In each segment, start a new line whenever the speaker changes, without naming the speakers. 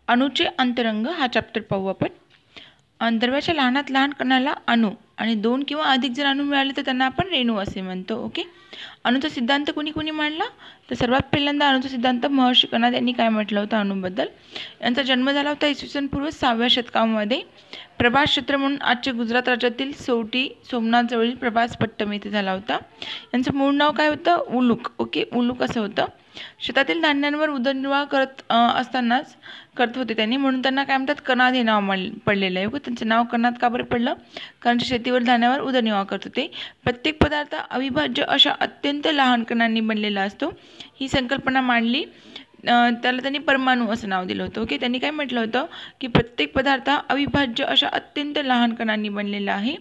अणूचे अंतरंग हा चॅप्टर पाहू आपण. द्रव्याच्या लहानात लहान कणाला अणू आणि दोन किंवा अधिक जर अणू मिळाले तर त्यांना आपण रेणू असे म्हणतो. ओके. अणूचा सिद्धांत कोणी मांडला तर सर्वात पहिल्यांदा अणूचा सिद्धांत महर्षी कणाद यांनी काय म्हटलं होतं अणूबद्दल. यांचा जन्म झाला होता इसवी सन पूर्व 6व्या शतकामध्ये. प्रभास क्षेत्र म्हणून आजचे गुजरात राज्यातील सौटी सोमनाथ जवळील प्रभास पट्टम येथे झाला होता. यांचं मूळ नाव काय होतं उलूक. ओके, उलूक असं होतं. शेतातील धान्यांवर उदरनिर्वाह करत होते त्यांनी, म्हणून त्यांना काय म्हणतात कणाद हे नाव पडलेलं आहे. त्यांचं नाव कणाद का बरं पडलं, कारण शेतीवर धान्यावर उदरनिर्वाह करत होते. प्रत्येक पदार्थ अविभाज्य अशा अत्यंत लहान कणांनी बनलेला असतो. ही संकल्पना मांडली, त्याला त्यांनी परमाणू असं नाव दिलं होतं. ओके. त्यांनी काय म्हटलं होतं की प्रत्येक पदार्थ अविभाज्य अशा अत्यंत लहान कणांनी बनलेला आहे,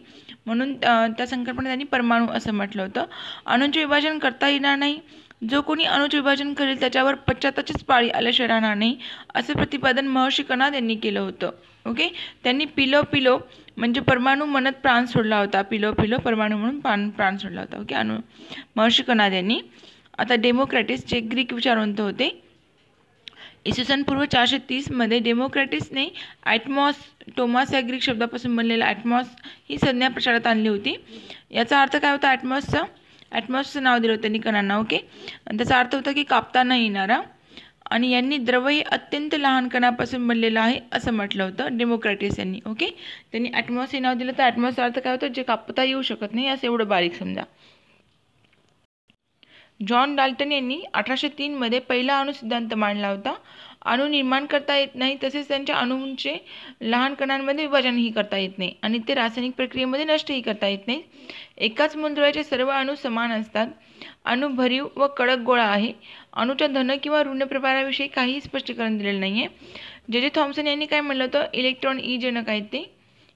म्हणून त्या संकल्पना त्यांनी परमाणू असं म्हटलं होतं. अणूंचे विभाजन करता येणार नाही, जो कोणी अणूचे विभाजन करेल त्याच्यावर पश्चाताचीच पाळी आल्याशिवाय राहणार नाही, असं प्रतिपादन महर्षी कणाद यांनी केलं होतं. ओके. त्यांनी पिलो म्हणजे परमाणू म्हणत प्राण सोडला होता. पिलो परमाणू म्हणून प्राण सोडला होता. ओके. महर्षी कणाद यांनी. आता डेमोक्रॅटिस जे ग्रीक विचारवंत होते, इसवी सन पूर्व 430 मध्ये डेमोक्रॅटिसने टोमास या ग्रीक शब्दापासून बनलेला ॲटमॉस ही संज्ञा प्रचारात आणली होती. याचा अर्थ काय होता ॲटमॉसचं नाव दिलं होतं त्यांनी कणांना. ओके. आणि त्याचा अर्थ होता की कापता न येणारा, आणि यांनी द्रव्य हे अत्यंत लहान कणापासून बनलेलं आहे असं म्हटलं होतं डेमोक्रॅटिस यांनी. ओके. त्यांनी ॲटमॉस हे नाव दिलं, तर ॲटमॉसचा अर्थ काय होतं जे कापता येऊ शकत नाही असं एवढं बारीक समजा. जॉन डाल्टन यांनी 1803 मध्ये पहिला अणु सिद्धांत मांडला होता. अणू निर्माण करता येत नाही, तसेच त्यांच्या अणूंचे लहान कणांमध्ये विभाजनही करता येत नाही, आणि ते रासायनिक प्रक्रियेमध्ये नष्टही करता येत नाही. एकाच मूलद्रव्याचे सर्व अणू समान असतात. अणू भरीव व कडक गोळा आहे. अणूच्या धन किंवा ऋण प्रभाराविषयी काहीही स्पष्टीकरण दिलेलं नाही आहे. जे थॉम्सन यांनी काय म्हटलं होतं, इलेक्ट्रॉन जनक आहेत, ते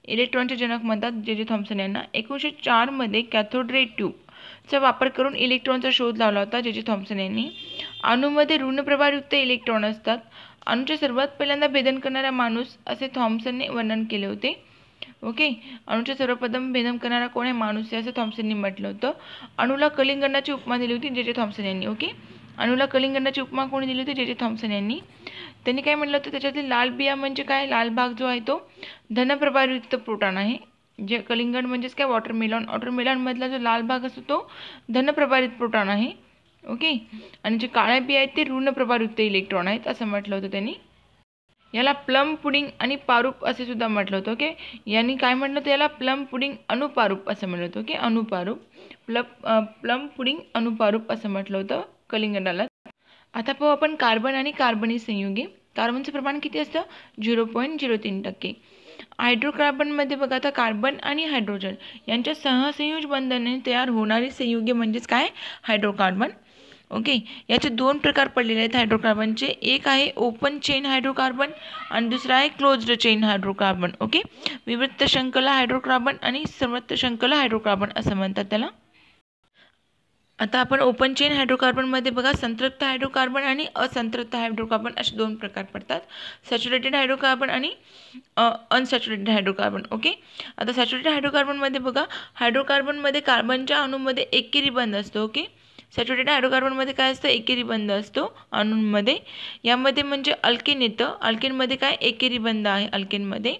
इलेक्ट्रॉनचे जनक म्हणतात जे थॉम्सन यांना. 1904 मध्ये कॅथोड रे ट्यूबचा वापर करून इलेक्ट्रॉनचा शोध लावला होता जे थॉम्सन यांनी. अणूमध्ये ऋण प्रभारयुक्त इलेक्ट्रॉन असतात. अणूचे सर्वात पहिल्यांदा भेदन करणारा माणूस असे थॉम्सनने वर्णन केले होते. ओके. अणूचे सर्वप्रथम भेदन करणारा कोण आहे, माणूस आहे असं थॉम्सनने म्हटलं होतं. अणूला कलिंगडाची उपमा दिली होती जे थॉम्सन यांनी. ओके. अणूला कलिंगडाची उपमा कोणी दिली होती, जे थॉम्सन यांनी. त्यांनी काय म्हटलं होतं, त्याच्यातील लाल बिया म्हणजे काय, लाल भाग जो आहे तो धनप्रभारयुक्त प्रोटॉन आहे. जे कलिंगड म्हणजेच काय, वॉटरमेलॉनमधला जो लाल भाग असतो तो धनप्रभारित प्रोटॉन आहे. ओके. आणि जे काळ्या बिया आहेत ते ऋण प्रभारयुक्त इलेक्ट्रॉन आहेत असं म्हटलं होतं त्यांनी. याला प्लम पुडिंग आणि पारूप असे सुद्धा म्हटलं होतं. ओके. यांनी काय म्हटलं होतं, याला प्लम पुडिंग अनुपारूप असं म्हटलं होतं. ओके. अनुपारूप, प्लम पुडिंग अनुपारूप असं म्हटलं होतं कलिंगडाला. आता पाहू आपण कार्बन आणि कार्बनी संयुगे. कार्बनचं प्रमाण किती असतं, 0.03%. हायड्रोकार्बनमध्ये बघा, आता कार्बन आणि हायड्रोजन यांच्या सहसंयोज बंधनाने तयार होणारी संयुगे म्हणजेच काय, हायड्रोकार्बन. ओके. याचे दोन प्रकार पडलेले आहेत हायड्रोकार्बनचे. एक आहे ओपन चेन हायड्रोकार्बन आणि दुसरा आहे क्लोज्ड चेन हायड्रोकार्बन. ओके. विवृत्त शृंखला हायड्रोकार्बन आणि संवृत्त शृंखला हायड्रोकार्बन असं म्हणतात त्याला. आता आपण ओपन चेन हायड्रोकार्बनमध्ये बघा, संतृप्त हायड्रोकार्बन आणि असंतृप्त हायड्रोकार्बन असे दोन प्रकार पडतात. सॅच्युरेटेड हायड्रोकार्बन आणि अनसॅच्युरेटेड हायड्रोकार्बन. ओके. आता सॅच्युरेटेड हायड्रोकार्बनमध्ये बघा, हायड्रोकार्बनमध्ये कार्बनच्या अणूमध्ये एकेरी बंध असतो. ओके. सॅच्युरेटेड हायड्रोकार्बनमध्ये काय असतं, एकेरी बंध असतो अणूंमध्ये. यामध्ये म्हणजे अल्केन येतं. अल्केनमध्ये काय, एकेरी बंध आहे अल्केनमध्ये.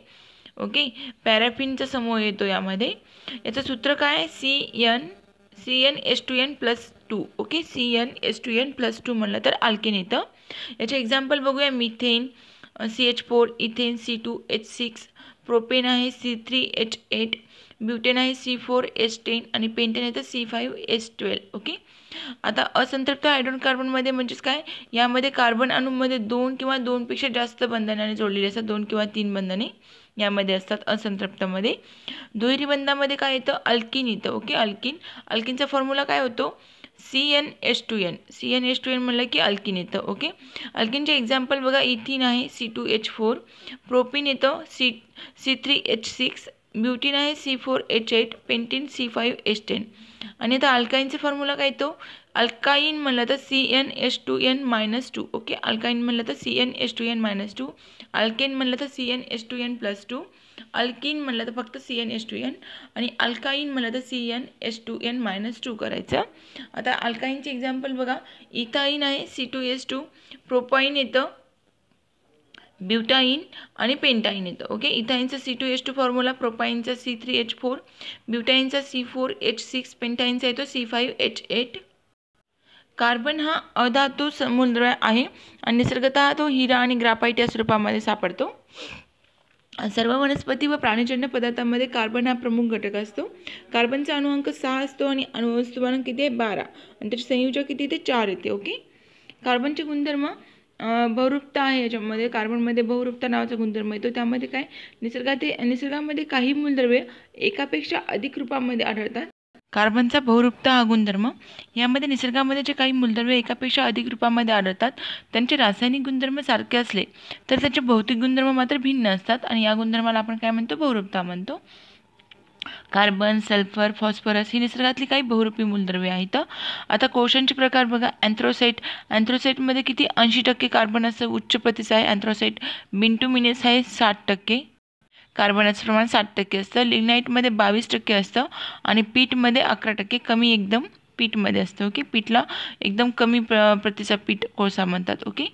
ओके. पॅराफिनचा समूह येतो यामध्ये. याचं सूत्र काय, CnH2n+2. ओके. CnH2n+2 म्हणलं तर अल्केन येतं. याचे एक्झाम्पल बघूया. Methane CH4, ethane C2H6, propane आहे C3H8, ब्युटेन आहे C4H10 आणि पेंटेन येतं C5H12. ओके. आता असंतृप्त हायड्रोकार्बनमध्ये म्हणजेच काय, यामध्ये कार्बन अणूमध्ये 2 किंवा 2 पेक्षा जास्त बंधनाने जोडलेले असतात. 2 किंवा 3 बंधने यामध्ये असतात असंतृप्तमध्ये. दुहेरी बंधामध्ये काय येतं, अल्किन येतं. ओके. अल्किनचा फॉर्म्युला काय होतो, CnH2n म्हणलं की अल्किन येतं. ओके. अल्किनचे एक्झाम्पल बघा, इथिन आहे C2H4, प्रोपिन येतं C3H6, ब्युटीन आहे C4H8, पेंटीन C5H10. आणि आता अल्काईनचा फॉर्म्युला काय येतो, अल्काईन म्हणलं तर CnH2n-2. ओके. अल्काईन म्हणलं तर CnH2n-2, अल्केन म्हणलं तर CnH2n+2, अल्किन म्हणलं तर फक्त CnH2n, आणि अल्काईन म्हणलं तर CnH2n-2 करायचं. आता अल्काईनचे एक्झाम्पल बघा, इथाईन आहे C2H2, प्रोपाईन येतं ब्युटाईन आणि पेंटाईन येतं. Okay, इथाईनचा C2H2 formula, प्रोपाईनचा C3H4, ब्युटाईनचा C4H6, पेंटाईनचा येतो C5H8. कार्बन हा अधातू मूलद्रव्य आहे आणि निसर्गतः तो हिरा आणि ग्राफाइट या स्वरूपामध्ये सापडतो. सर्व वनस्पती व प्राणीजन्य पदार्थांमध्ये कार्बन हा प्रमुख घटक असतो. कार्बनचा अणुअंक 6 असतो आणि अणुवस्तुमान किती आहे 12 आणि त्याचे संयोजक किती ते 4 येते. ओके, कार्बनचे गुणधर्म बहुरूपता आहे. याच्यामध्ये कार्बनमध्ये बहुरूपता नावाचा गुणधर्म येतो. त्यामध्ये काय, निसर्गामध्ये काही मूलद्रव्ये एकापेक्षा अधिक रूपामध्ये आढळतात. कार्बनचा बहुरूपता हा गुणधर्म, यामध्ये निसर्गामध्ये जे काही मूलद्रव्ये एकापेक्षा अधिक रूपामध्ये आढळतात त्यांचे रासायनिक गुणधर्म सारखे असले तर त्यांचे भौतिक गुणधर्म मात्र भिन्न असतात आणि या गुणधर्माला आपण काय म्हणतो, बहुरूपता म्हणतो. कार्बन, सल्फर, फॉस्फरस ही निसर्गातली काही बहुरूपी मूलद्रव्ये आहेत. आता कोशांचे प्रकार बघा. अँथ्रोसाइटमध्ये किती 80% कार्बन असं उच्च प्रतीचं आहे अँथ्रोसाइट. बिंटुमिनेस आहे 60%, कार्बनाचं प्रमाण 60% असतं. लिग्नाईटमध्ये 22% असतं आणि पीठमध्ये 11%, कमी एकदम पीठमध्ये असतं. ओके, पीठला एकदम कमी प्रतीचा पीठ कोळसा म्हणतात. ओके,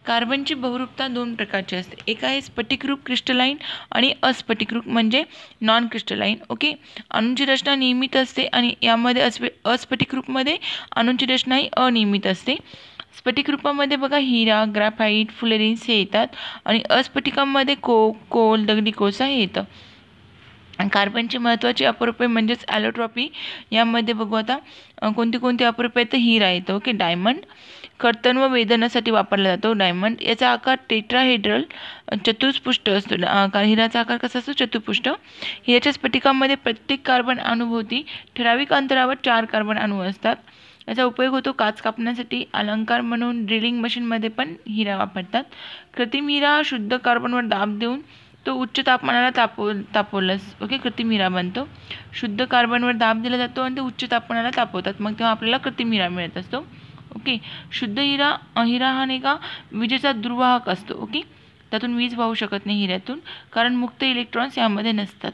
कार्बनची बहुरूपता 2 प्रकारची असते. एक आहे स्फटिकरूप क्रिस्टलाइन आणि अस्फटिकरूप म्हणजे नॉन क्रिस्टलाइन. ओके, अणूंची रचना नियमित असते आणि यामध्ये अस्फटिकरूपमध्ये अणूंची रचना ही अनियमित असते. स्फटिक रूपामध्ये बघा हिरा, ग्राफाइट, फुलेरिन्स हे येतात आणि अस्फटिकामध्ये कोल, दगडी कोळसा हे येतं. कार्बनची महत्त्वाची अपरूपे म्हणजेच ॲलोट्रॉपी, यामध्ये बघू आता कोणती अपरूपे आहेत. हिरा येतं. ओके, डायमंड कर्तन व वेदनासाठी वापरला जातो. डायमंड याचा आकार टेट्राहेड्रल चतुष्पुष्ट असतो. हिराचा आकार कसा असतो, चतुष्पुष्ट. हिऱ्याच्या स्फटिकामध्ये प्रत्येक कार्बन अणुभोवती ठराविक अंतरावर 4 कार्बन अणू असतात. याचा उपयोग होतो काच कापण्यासाठी, अलंकार म्हणून, ड्रिलिंग मशीनमध्ये पण हिरा वापरतात. कृत्रिम हिरा शुद्ध कार्बनवर दाब देऊन तो उच्च तापमानाला तापवलास ओके कृत्रिम हिरा बनतो. शुद्ध कार्बनवर दाब दिला जातो आणि ते उच्च तापमानाला तापवतात, मग तेव्हा आपल्याला कृत्रिम हिरा मिळत असतो. ओके, शुद्ध हिरा हा नाही का विजेचा दुर्वाहक असतो. ओके, त्यातून वीज वाहू शकत नाही हिऱ्यातून, कारण मुक्त इलेक्ट्रॉन्स यामध्ये नसतात.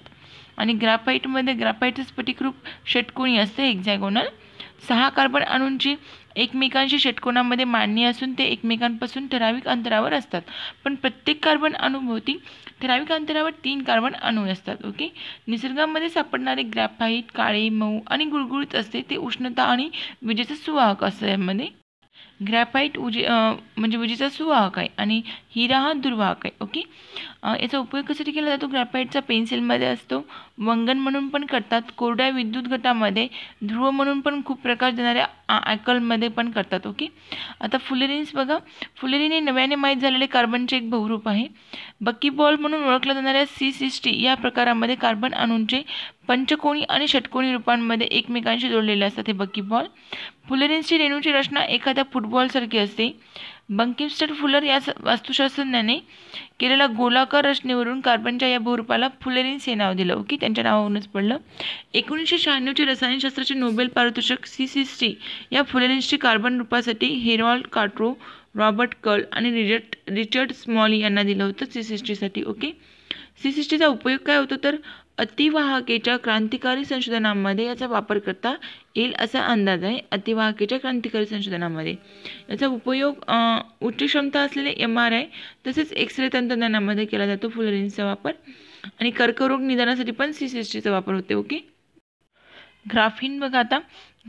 आणि ग्राफाइटचं स्फटिकरूप षटकोनी असते, हेक्झॅगोनल. 6 कार्बन अणूंची एकमेकांशी षटकोनामध्ये मांडणी असून ते एकमेकांपासून ठराविक अंतरावर असतात, पण प्रत्येक कार्बन अणूभोवती ठराविक अंतरावर 3 कार्बन अणू असतात. ओके, निसर्गामध्ये सापडणारे ग्राफाइट काळे, मऊ आणि गुळगुळीत असते. ते उष्णता आणि विजेचा सुवाहक असतो. यामध्ये ग्रॅफाइट म्हणजे विजेचा सुवाहक आहे आणि हिरा हा दुर्वाहक आहे. ओके, याचा उपयोग कशासाठी केला जातो, ग्रॅफाइटचा पेन्सिलमध्ये असतो, वंगण म्हणून पण करतात, कोरड्या विद्युत घटामध्ये ध्रुव म्हणून पण खूप प्रकार देणाऱ्या ॲल्कलमध्ये पण करतात. ओके, आता फुलेरिन्स बघा. फुलेरिन हे नव्याने माहीत झालेले कार्बनचे एक बहुरूप आहे. बकीबॉल म्हणून ओळखल्या जाणाऱ्या C60 या प्रकारामध्ये कार्बन अणूंचे पंचकोनी आणि षटकोनी रूपांमध्ये एकमेकांशी जोडलेले असतात हे बकीबॉल. फुलेरिन्सची रेणूची रचना एखाद्या फुटबॉलसारखी असते. बंकिमस्टेड फुलर या वास्तुशास्त्रज्ञाने केलेल्या गोलाकार रचनेवरून कार्बनच्या या बहुरूपाला फुलेरिन्स हे नाव दिलं. ओके, त्यांच्या नावावरूनच पडलं. 1996चे रसायनशास्त्राचे नोबेल पारितोषिक C60 या फुलेरिन्सची कार्बन रूपासाठी हेरॉल्ड कार्ट्रो, रॉबर्ट कर्ल आणि रिचर्ड स्मॉली यांना दिलं होतं C60साठी. ओके, C60चा उपयोग काय होतो तर अतिवाहकेच्या क्रांतिकारी संशोधनामध्ये याचा वापर करता येईल असा अंदाज आहे. अतिवाहकेच्या क्रांतिकारी संशोधनामध्ये याचा उपयोग उच्च क्षमता असलेले MRI तसेच एक्सरे तंत्रज्ञानामध्ये केला जातो फुलेरिन्सचा वापर. आणि कर्करोग निदानासाठी पण C60चा वापर होते. ओके, ग्राफीन बघा. आता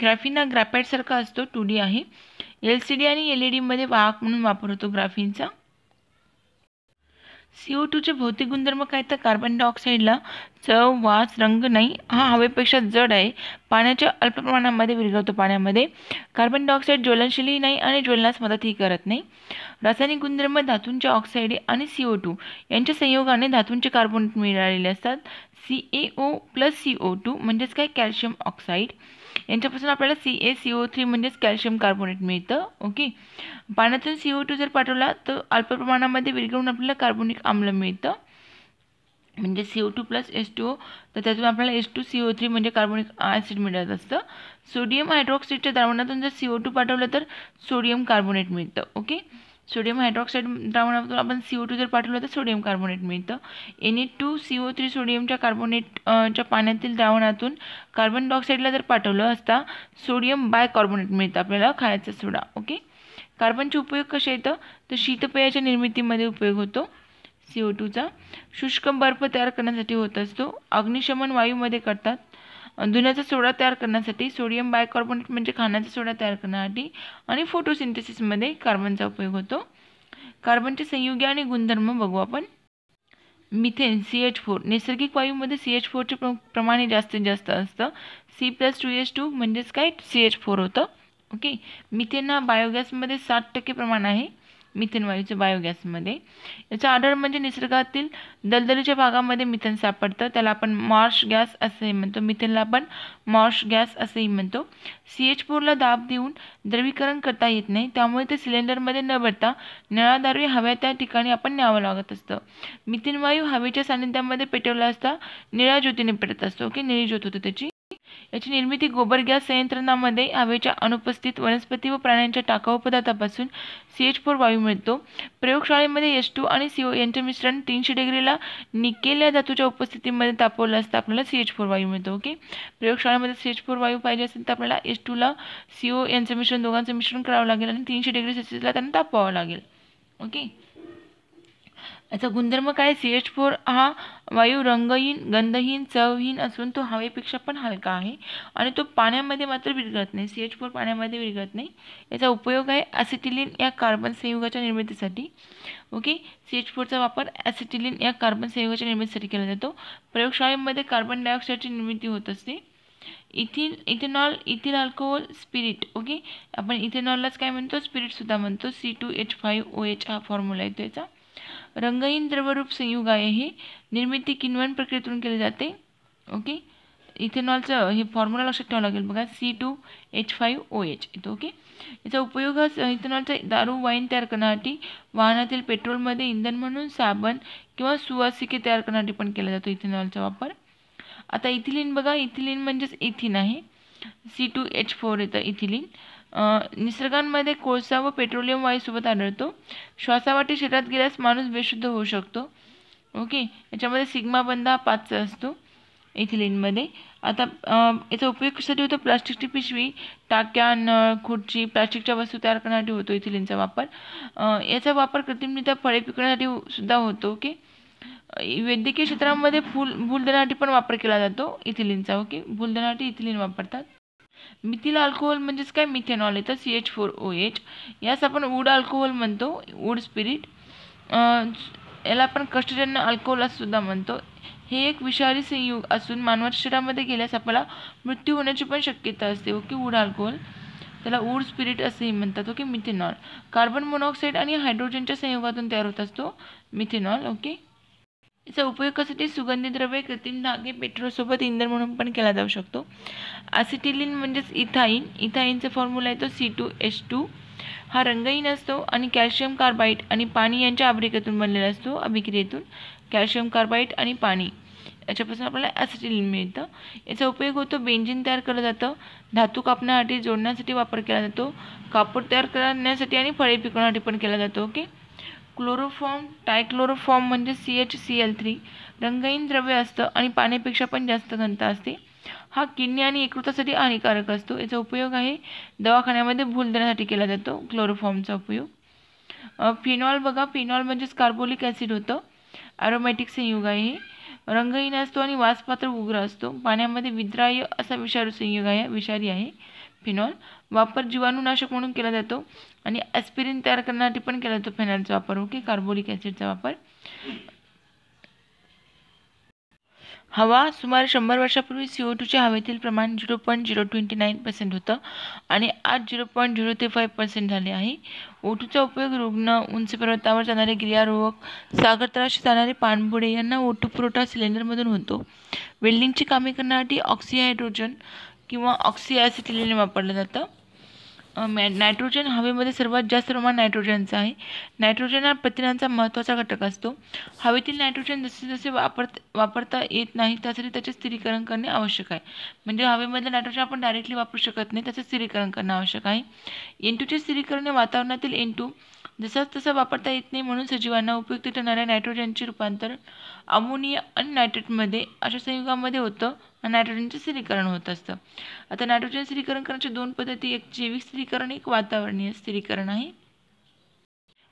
ग्राफीन हा ग्रॅफाइटसारखा असतो, 2D आहे. LCD आणि LED मध्ये वाहक म्हणून वापर होतो ग्राफीनचा. CO2चे भौतिक गुणधर्म काय तर कार्बन डायऑक्साईडला चव, वास, रंग नाही. हा हवेपेक्षा जड आहे. पाण्याच्या अल्प प्रमाणामध्ये विरघळतो पाण्यामध्ये. कार्बन डायऑक्साईड ज्वलनशीलही नाही आणि ज्वलनास मदतही करत नाही. रासायनिक गुणधर्म धातूंच्या ऑक्साईड आणि CO2 यांच्या संयोगाने धातूंचे कार्बोनेट मिळालेले असतात. CaO+CO2 म्हणजेच काय कॅल्शियम ऑक्साईड. यांच्यापासून आपल्याला CaCO3 म्हणजेच कॅल्शियम कार्बोनेट मिळतं. ओके, पाण्यातून CO2 जर पाठवला तर अल्प प्रमाणामध्ये विरघळून आपल्याला कार्बोनिक आम्ल मिळतं म्हणजे CO2+H2O, तर त्यातून आपल्याला H2CO3 म्हणजे कार्बोनिक ॲसिड मिळत असतं. सोडियम हायड्रॉक्साईडच्या द्रावणातून जर CO2 पाठवलं तर सोडियम कार्बोनेट मिळतं. ओके, सोडियम हायड्रॉक्साईड द्रावणातून आपण CO2 जर पाठवलं तर सोडियम कार्बोनेट मिळतं. Na2CO3 सोडियमच्या कार्बोनेटच्या पाण्यातील द्रावणातून कार्बन डायऑक्साईडला जर पाठवलं असता सोडियम बायकार्बोनेट मिळतं आपल्याला, खायचा सोडा. ओके, कार्बनचे उपयोग कसे येतं तर तर शीतपेयाच्या निर्मितीमध्ये उपयोग होतो CO2चा. शुष्क बर्फ तयार करण्यासाठी होत असतो. अग्निशमन वायूमध्ये करतात. धुण्याचा सोडा तयार करण्यासाठी, सोडियम बायकार्बोनेट म्हणजे खाण्याचा सोडा तयार करण्यासाठी, आणि फोटोसिंथेसिसमध्ये कार्बनचा उपयोग होतो. कार्बनचे संयुगे आणि गुणधर्म बघू आपण. मिथेन CH4 नैसर्गिक वायूमध्ये CH4चे प्रमाण हे जास्तीत जास्त असतं. C+2H2 म्हणजेच काय CH4 होतं. ओके. मिथेन हा बायोगॅसमध्ये 60% प्रमाण आहे. मिथेन वायूचं बायोगॅसमध्ये. याचा आढळ म्हणजे निसर्गातील दलदलीच्या भागामध्ये मिथेन सापडतं. त्याला आपण मार्श गॅस असेही म्हणतो. मिथेनला आपण मार्श गॅस असेही म्हणतो. CH4ला दाब देऊन द्रवीकरण करता येत नाही, त्यामुळे ते सिलेंडरमध्ये न भरता नळाद्वारे हव्या त्या ठिकाणी आपण न्यावं लागत असतं. मिथेन वायू हवेच्या सानिध्यामध्ये पेटवला असता निळ्या ज्योतीने पेटत असतो. ओके, निळी ज्योत होते त्याची. याची निर्मिती गोबर गॅस संयंत्रणामध्ये हवेच्या अनुपस्थित वनस्पती व प्राण्यांच्या टाकाऊ पदार्थापासून CH4 वायू मिळतो. प्रयोगशाळेमध्ये H2 आणि CO यांचे मिश्रण 300 डिग्रीला निकेल या धातूच्या उपस्थितीमध्ये तापवलं असता आपल्याला CH4 वायू मिळतो. ओके. प्रयोगशाळेमध्ये CH4 वायू पाहिजे असेल तर आपल्याला H2 ला CO यांचं मिश्रण, दोघांचं मिश्रण करावं लागेल आणि 300 डिग्री सेल्सिअसला त्यांना तापवावं लागेल. ओके. याचा गुणधर्म काय? CH4 हा वायू रंगहीन, गंधहीन, चवहीन असून तो हवेपेक्षा पण हलका आहे आणि तो पाण्यामध्ये मात्र विरघळत नाही. CH4 पाण्यामध्ये विरघळत नाही. याचा उपयोग आहे ॲसिटिलीन या कार्बन संयुगाच्या निर्मितीसाठी. ओके. CH4चा वापर ॲसिटिलीन या कार्बन संयुगाच्या निर्मितीसाठी केला जातो. प्रयोगशाळेमध्ये कार्बन डायऑक्साईडची निर्मिती होत असते. Ethanol, ethyl alcohol, spirit. Okay. आपण इथेनॉललाच काय म्हणतो? स्पिरिटसुद्धा म्हणतो. C2H5OH हा फॉर्म्युला येतो याचा. रंगहीन द्रवरूप संयुग आहे. हे निर्मिती किण्वन प्रक्रियेतून केली जाते. ओके. इथेनॉलचं हे फॉर्म्युला लक्षात ठेवावं लागेल बघा. C2H5OH येतो. ओके. याचा उपयोग हा इथेनॉलचा दारू, वाईन तयार करण्यासाठी, वाहनातील पेट्रोलमध्ये इंधन म्हणून, साबण किंवा सुवासिके तयार करण्यासाठी पण केला जातो इथेनॉलचा वापर. आता इथिलीन बघा. इथिलीन म्हणजेच इथिन आहे. C2H4 येतं इथिलीन. निसर्गामध्ये कोळसा व पेट्रोलियम वायूसोबत आढळतो. श्वासावाटे शरीरात गेल्यास माणूस बेशुद्ध होऊ शकतो. ओके. याच्यामध्ये सिग्मा बंध हा 5चा असतो इथिलीनमध्ये. आता याचा उपयोग कशासाठी होतो? प्लास्टिकची पिशवी, टाक्या, नळ, खुर्ची, प्लास्टिकच्या वस्तू तयार करण्यासाठी होतो इथिलीनचा वापर. याचा वापर कृत्रिमरित्या फळे पिकवण्यासाठी सुद्धा होतो. ओके. वैद्यकीय क्षेत्रामध्ये भूल देण्यासाठी पण वापर केला जातो इथिलीनचा. ओके. भूल देण्यासाठी इथिलीन वापरतात. मिथिल अल्कोहोल म्हणजेच काय? मिथेनॉल येतं. CH4OH. यास आपण वूड अल्कोहोल म्हणतो, वूड स्पिरिट. याला आपण कष्टजन्य अल्कोहोल असं सुद्धा म्हणतो. हे एक विषारी संयुग असून मानवाच्या शरीरामध्ये गेल्यास आपल्याला मृत्यू होण्याची पण शक्यता असते. ओके. वूड अल्कोहोल, त्याला वूड स्पिरिट असेही म्हणतात. ओके. मिथेनॉल कार्बन मोनॉक्साईड आणि हायड्रोजनच्या संयोगातून तयार होत असतो मिथेनॉल. ओके. याचा उपयोग कशासाठी? सुगंधी द्रव्ये, कृत्रिम धागे, पेट्रोलसोबत इंधन म्हणून पण केला जाऊ शकतो. ॲसिटिलीन म्हणजेच इथाईन. इथाईनचा फॉर्म्युला येतो C2H2. हा रंगहीन असतो आणि कॅल्शियम कार्बाईड आणि पाणी यांच्या अभिक्रियेतून बनलेला असतो. अभिक्रियेतून कॅल्शियम कार्बाईड आणि पाणी याच्यापासून आपल्याला ॲसिटिलीन मिळतं. याचा उपयोग होतो बेंझिन तयार केलं जातं. धातू कापण्यासाठी, जोडण्यासाठी वापर केला जातो. कापड तयार करण्यासाठी आणि फळे पिकवण्यासाठी पण केला जातो. ओके. क्लोरोफॉर्म, टायक्लोरोफॉर्म म्हणजे CHCl3 रंगहीन द्रव्य असतं आणि पाण्यापेक्षा पण जास्त घनता असते. हा किडनी आणि यकृतासाठी हानिकारक असतो. याचा उपयोग आहे दवाखान्यामध्ये भूल देण्यासाठी केला जातो क्लोरोफॉर्मचा उपयोग. फिनॉल बघा. फिनॉल म्हणजेच कार्बोलिक ॲसिड होतं. ॲरोमॅटिक संयुग आहे. हे रंगहीन असतो आणि वासपात्र उग्र असतो. पाण्यामध्ये विद्राव्य असा विषारी संयुग आहे, विषारी आहे फिनॉल. वापर जीवाणूनाशक म्हणून केला जातो आणि ॲस्पिरिन तयार करण्यासाठी पण केला जातो फिनॉलचा वापर. ओके. कार्बोलिक ॲसिडचा वापर. हवा सुमारे 100 वर्षापूर्वी CO2च्या हवेतील प्रमाण 0.029% होतं आणि आज 0.035% झाले आहे. O2चा उपयोग रुग्ण, उंच पर्वतावर जाणारे गिर्यारोहक, सागरतळाशी जाणारे पाणबुडे यांना O2 पुरवठा सिलेंडरमधून होतो. वेल्डिंगची कामे करण्यासाठी ऑक्सिहायड्रोजन किंवा ऑक्सिॲसिटिलीन वापरलं जातं. नायट्रोजन हवेमध्ये सर्वात जास्त प्रमाण नायट्रोजनचा आहे. नायट्रोजन हा प्रथिनांचा महत्त्वाचा घटक असतो. हवेतील नायट्रोजन जसे जसे वापरता येत नाही त्यासाठी त्याचे स्थिरीकरण करणे आवश्यक आहे. म्हणजे हवेमधलं नायट्रोजन आपण डायरेक्टली वापरू शकत नाही, त्याचे स्थिरीकरण करणं आवश्यक आहे. N2चे स्थिरीकरण वातावरणातील N2 जसाच तसा वापरता येत नाही, म्हणून सजीवांना उपयुक्त ठरणाऱ्या नायट्रोजनचे रूपांतर अमोनिया आणि नायट्रेटमध्ये अशा संयुगामध्ये होतं आणि नायट्रोजनचे स्थिरीकरण होत असतं. आता नायट्रोजन स्थिरीकरण करण्याच्या दोन पद्धती, एक जैविक स्थिरीकरण, एक वातावरणीय स्थिरीकरण आहे.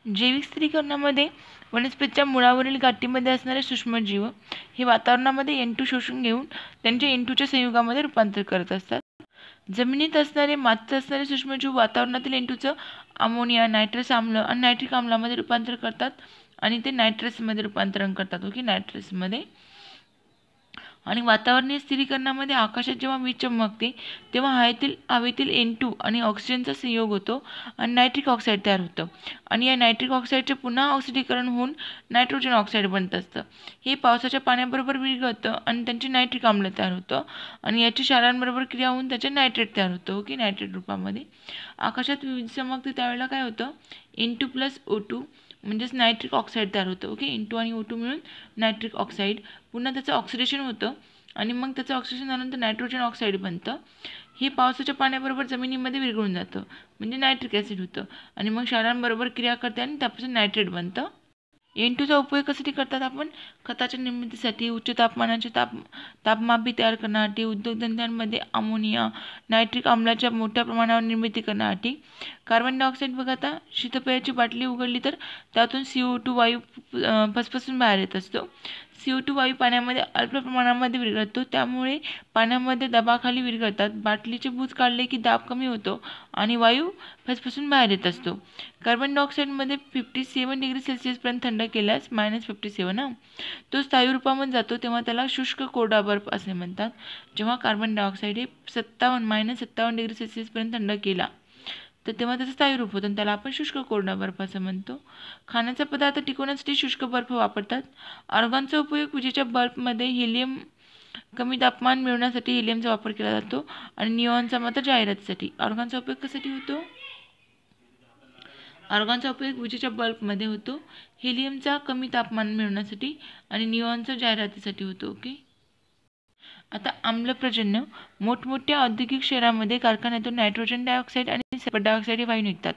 जैविक स्थिरीकरणामध्ये वनस्पतीच्या मुळावरील गाठीमध्ये असणारे सूक्ष्मजीव हे वातावरणामध्ये N2 शोषून घेऊन त्यांचे N2च्या संयुगामध्ये रूपांतर करत असतात. जमिनीत असणारे मातीत असणारे सूक्ष्मजीव वातावरणातील N2चं अमोनिया, नायट्रस आम्ल आणि नायट्रिक आम्लामध्ये रूपांतर करतात आणि ते नायट्रसमध्ये रूपांतरण करतात. ओके, नायट्रसमध्ये. आणि वातावरणीय स्थिरीकरणामध्ये आकाशात जेव्हा वीज चमकते तेव्हा हवेतील N2 आणि ऑक्सिजनचा संयोग होतो आणि नायट्रिक ऑक्साईड तयार होतं आणि या नायट्रिक ऑक्साईडचे पुन्हा ऑक्सिडीकरण होऊन नायट्रोजन ऑक्साईड बनत असतं. हे पावसाच्या पाण्याबरोबर विरघळतं आणि त्यांचे नायट्रिक आम्ल तयार होतं आणि याची क्षारांबरोबर क्रिया होऊन त्याचे नायट्रेट तयार होतं. ओके, नायट्रेट रूपामध्ये. आकाशात वीज चमकते त्यावेळेला काय होतं, N2 + O2 म्हणजेच नायट्रिक ऑक्साईड तयार होतं. ओके, N2 आणि O2 मिळून नायट्रिक ऑक्साईड. पुन्हा त्याचं ऑक्सिडेशन होतं आणि मग त्याचं ऑक्सिडेशन झाल्यानंतर नायट्रोजन ऑक्साईड बनतं. हे पावसाच्या पाण्याबरोबर जमिनीमध्ये विरघळून जातं म्हणजे नायट्रिक ॲसिड होतं आणि मग क्षारांबरोबर क्रिया करते आणि त्यापासून नायट्रेट बनतं. N2चा उपयोग कशासाठी करतात आपण? खताच्या निर्मितीसाठी, उच्च तापमानाचे तापमापी तयार करण्यासाठी, उद्योगधंद्यांमध्ये अमोनिया, नायट्रिक आम्लाच्या मोठ्या प्रमाणावर निर्मिती करण्यासाठी. कार्बन डायऑक्साईड बघा, आता शीतपेयाची बाटली उघडली तर त्यातून CO2 वायू फसफसून बाहेर येत असतो. CO2 वायू पाण्यामध्ये अल्प प्रमाणामध्ये विरघळतो, त्यामुळे पाण्यामध्ये दाबाखाली विरघळतात. बाटलीचे बूज काढले की दाब कमी होतो आणि वायू फसफसून बाहेर येत असतो. कार्बन डायऑक्साईडमध्ये 57 डिग्री सेल्सिअसपर्यंत थंड केल्यास -57 तो स्थायू रूपामध्ये जातो, तेव्हा त्याला शुष्क कोरडा बर्फ असे म्हणतात. जेव्हा कार्बन डायऑक्साईड हे -57 डिग्री सेल्सिअसपर्यंत थंड केला तर तेव्हा त्याचं स्थायू रूप होतं आणि त्याला आपण शुष्क कोरडा बर्फ असं म्हणतो. खाण्याचा पदार्थ टिकवण्यासाठी शुष्क बर्फ वापरतात. आर्गॉनचा उपयोग विजेच्या बल्बमध्ये हेलियम कमी तापमान मिळवण्यासाठी हेलियमचा वापर केला जातो आणि निऑनचा मात्र जाहिरातीसाठी. आर्गॉनचा उपयोग कशासाठी होतो? आर्गॉनचा उपयोग विजेच्या बल्बमध्ये होतो, हेलियमचा कमी तापमान मिळवण्यासाठी आणि निऑनचा जाहिरातीसाठी होतो. ओके, आता आम्लप्रजन्य. मोठमोठ्या औद्योगिक शहरांमध्ये कारखान्यातून नायट्रोजन डायऑक्साईड आणि सल्फर डायऑक्साईड हे वायू निघतात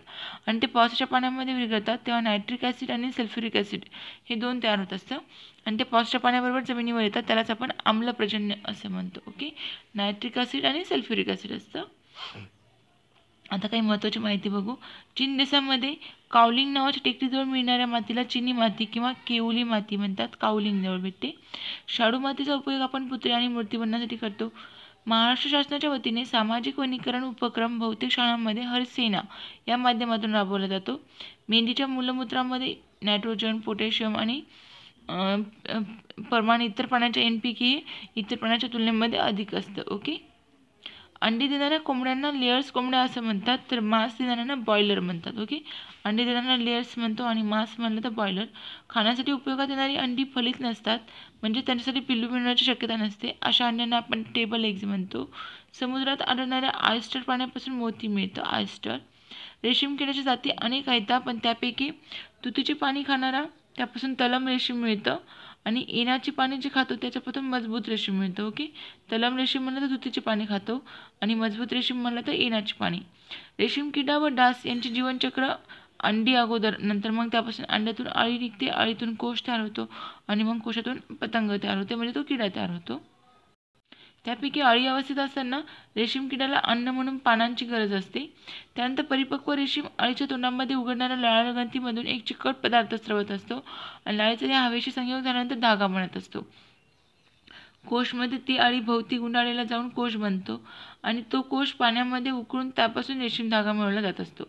आणि ते पावसाच्या पाण्यामध्ये विरघळतात, तेव्हा नायट्रिक ॲसिड आणि सल्फ्युरिक ॲसिड हे दोन तयार होत असतं आणि ते पावसाच्या पाण्याबरोबर जमिनीवर येतात, त्यालाच आपण आम्लप्रजन्य असे म्हणतो. ओके, नायट्रिक ॲसिड आणि सल्फ्युरिक ॲसिड असतं. आता काही महत्त्वाची माहिती बघू. चीन देशामध्ये कावलिंग नावाच्या टेकडीजवळ मिळणाऱ्या मातीला चिनी माती किंवा केओली माती म्हणतात. कावलिंग जवळ भेटते. शाडू मातीचा उपयोग आपण पुतळे आणि मूर्ती बनवण्यासाठी करतो. महाराष्ट्र शासनाच्या वतीने सामाजिक वनीकरण उपक्रम बहुतेक शाळांमध्ये हरसेना या माध्यमातून राबवला जातो. मेंढीच्या मूलमूत्रामध्ये नायट्रोजन, पोटॅशियम आणि प्रमाण इतर प्राण्यांच्या NPK इतर प्राण्यांच्या तुलनेमध्ये अधिक असतं. ओके, अंडी देणाऱ्या कोंबड्यांना लेयर्स कोंबड्या असं म्हणतात, तर मांस देणाऱ्यांना बॉयलर म्हणतात. ओके, अंडी देणाऱ्यांना लेयर्स म्हणतो आणि मांस म्हणलं तर बॉयलर. खाण्यासाठी उपयोगात येणारी अंडी फलित नसतात म्हणजे त्यांच्यासाठी पिल्लू मिळण्याची शक्यता नसते, अशा अंड्यांना आपण टेबल एग्ज म्हणतो. समुद्रात आढळणाऱ्या ऑयस्टर प्राण्यापासून मोती मिळतं. ऑयस्टर. रेशीम किड्याच्या जाती अनेक आहेत, पण त्यापैकी तुतीचे पाणी खाणारा त्यापासून तलम रेशीम मिळतं आणि एनाची पाने जे खातो त्याच्यापासून मजबूत रेशीम मिळतं. ओके, तलम रेशीम म्हणलं तर तुतीचे पाने खातो आणि मजबूत रेशीम म्हणलं तर एनाची पाने. रेशीम किडा व डास यांचे जीवनचक्र अंडी अगोदर, नंतर मग त्यापासून अंड्यातून अळी निघते, अळीतून कोश तयार होतो आणि मग कोशातून पतंग तयार होते म्हणजे तो किडा तयार होतो. त्यापैकी अळी अवस्थेत असताना रेशीम किड्याला अन्न म्हणून पानांची गरज असते. त्यानंतर परिपक्व रेशीम अळीच्या तोंडामध्ये उघडणाऱ्या लाळ ग्रंथीमधून एक चिकट पदार्थ स्रवत असतो आणि लाळेचा या हवेशी संयोग झाल्यानंतर धागा बनत असतो. कोशमध्ये ती अळी भोवती गुंडाळलेला जाऊन कोश बनतो आणि तो कोश पाण्यामध्ये उकळून त्यापासून रेशीम धागा मिळवला जात असतो.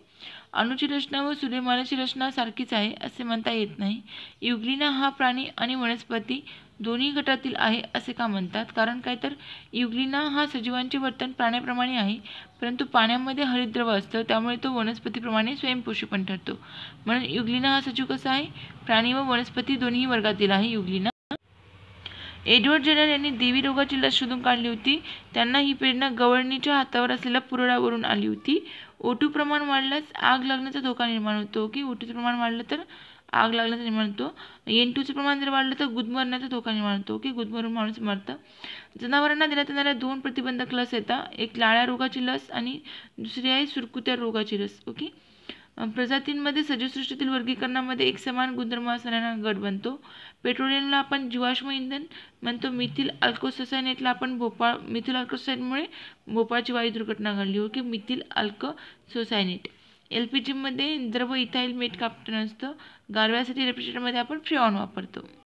अणूची रचना व सूर्यमालेची रचना सारखीच आहे असे म्हणता येत नाही. युग्लिना हा प्राणी आणि वनस्पती दोन्ही गटातील आहे असे का म्हणतात? कारण काय तर युग्लिना हा सजीवांचे वर्तन प्राण्याप्रमाणे आहे, परंतु पाण्यामध्ये हरितद्रव असतं, त्यामुळे तो वनस्पतीप्रमाणे स्वयंपोषी पण ठरतो. म्हणून युग्लिना हा सजीव कसा आहे? प्राणी व वनस्पती दोन्ही वर्गातील आहे युग्लिना. एडवर्ड जेनर यांनी देवी रोगाची लस शोधून काढली होती. त्यांना ही प्रेरणा गवळणीच्या हातावर असलेल्या पुरळावरून आली होती. O2 प्रमाण वाढल्यास आग लागण्याचा धोका निर्माण होतो. की O2 प्रमाण वाढलं तर आग लागण्याचा निर्माण होतो. N2चं प्रमाण जर वाढलं तर गुदमरण्याचा धोका निर्माण होतो. की गुदमरून माणूस मरतं. जनावरांना देण्यात येणाऱ्या 2 प्रतिबंधक लस येतात. एक लाळ्या रोगाची लस आणि दुसरी आहे सुरकुत्या रोगाची लस. ओके, प्रजातींमध्ये सजीवसृष्टीतील वर्गीकरणामध्ये एक समान गुणधर्म असणारा गट बनतो. पेट्रोलियमला आपण जीवाश्म इंधन म्हणतो. मिथिल अल्कोसोसायनेटला आपण मिथिल अल्कोसोसायनेटमुळे भोपाळची वायू दुर्घटना घडली. Okay, methyl अल्कोसोसायनेट. LPG मध्ये द्रव इथाइल मीठ कापटन असतं. गारव्यासाठी रेफ्रिजरेटरमध्ये आपण फ्रेऑन वापरतो.